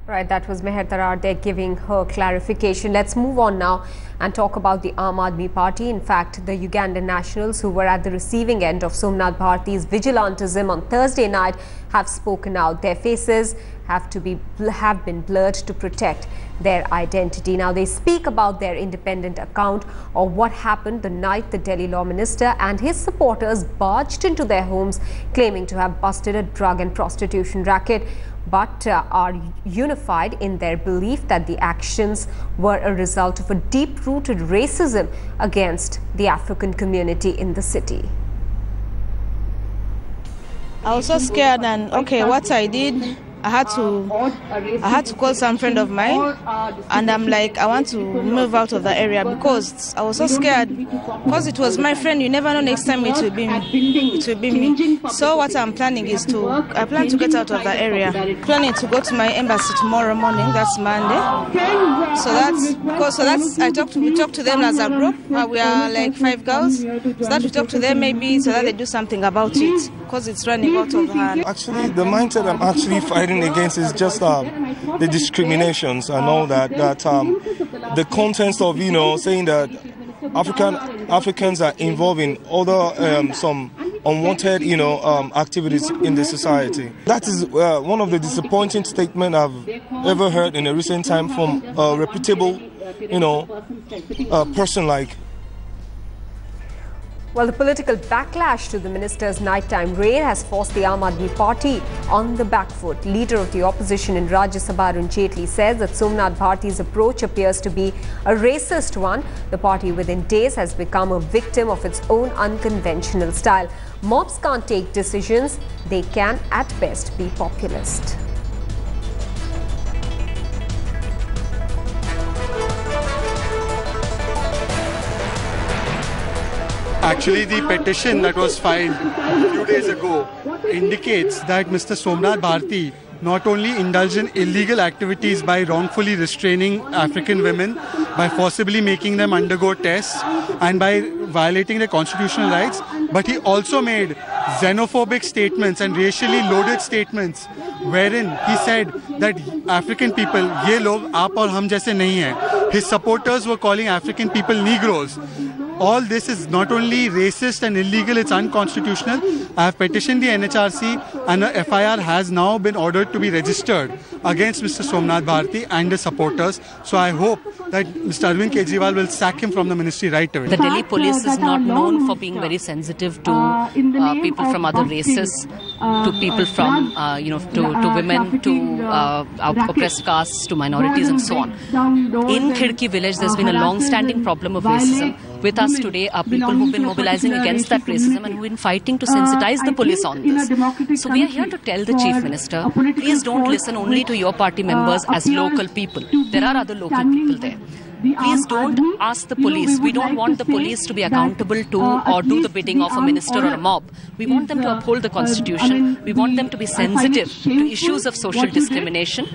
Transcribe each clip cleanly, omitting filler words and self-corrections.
Right, that was Meher Tarar there giving her clarification. Let's move on now and talk about the Aam Aadmi Party. In fact, the Ugandan nationals who were at the receiving end of Somnath Bharti's vigilantism on Thursday night have spoken out. Their faces have been blurred to protect their identity. Now they speak about their independent account of what happened the night the Delhi Law Minister and his supporters barged into their homes claiming to have busted a drug and prostitution racket, but are unified in their belief that the actions were a result of a deep-rooted racism against the African community in the city. I was so scared, and what I did, I had to call some friend of mine, and I'm like, I want to move out of the area because I was so scared, because it was my friend. You never know, next time it will be me. So what I'm planning is I plan to get out of the area. Planning to go to my embassy tomorrow morning. That's Monday. We talk to them as a group. We are like 5 girls. So that we talk to them maybe so that they do something about it, because it's running out of hand. Actually, the mindset I'm actually fighting against is just the discriminations and all that. The contents of saying that Africans are involved in other some unwanted activities in the society. That is one of the disappointing statements I've ever heard in a recent time from a reputable person like. Well, the political backlash to the minister's nighttime raid has forced the Aam Aadmi Party on the back foot. Leader of the opposition in Rajya Sabha, Arun Jaitley, says that Somnath Bharti's approach appears to be a racist one. The party within days has become a victim of its own unconventional style. Mobs can't take decisions. They can, at best, be populist. Actually, the petition that was filed a few days ago indicates that Mr. Somnath Bharti not only indulged in illegal activities by wrongfully restraining African women, by forcibly making them undergo tests, and by violating their constitutional rights, but he also made xenophobic statements and racially loaded statements wherein he said that African people, ye log aap aur hum jaise nahi hai. His supporters were calling African people Negroes. All this is not only racist and illegal, it's unconstitutional. I have petitioned the NHRC and a FIR has now been ordered to be registered against Mr. Somnath Bharti and his supporters. So I hope that Mr. Arvind Kejriwal will sack him from the ministry right away. The Delhi police is not known for being very sensitive to people from other races, to people from, to women, to oppressed castes, to minorities and so on. In Khidki village, there's been a long-standing problem of racism. With us today are people who've been mobilizing against that racism and who've been fighting to sensitize the police on this. So we are here to tell the Chief Minister, please don't listen only to your party members as local people. There are other local people there. Please don't ask the police. We don't want the police to be accountable to or do the bidding of a minister or a mob. We want them to uphold the constitution. We want them to be sensitive to issues of social discrimination.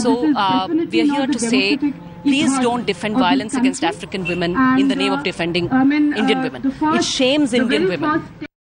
So we are here to say, please don't defend violence against African women in the name of defending Indian women. It shames Indian women.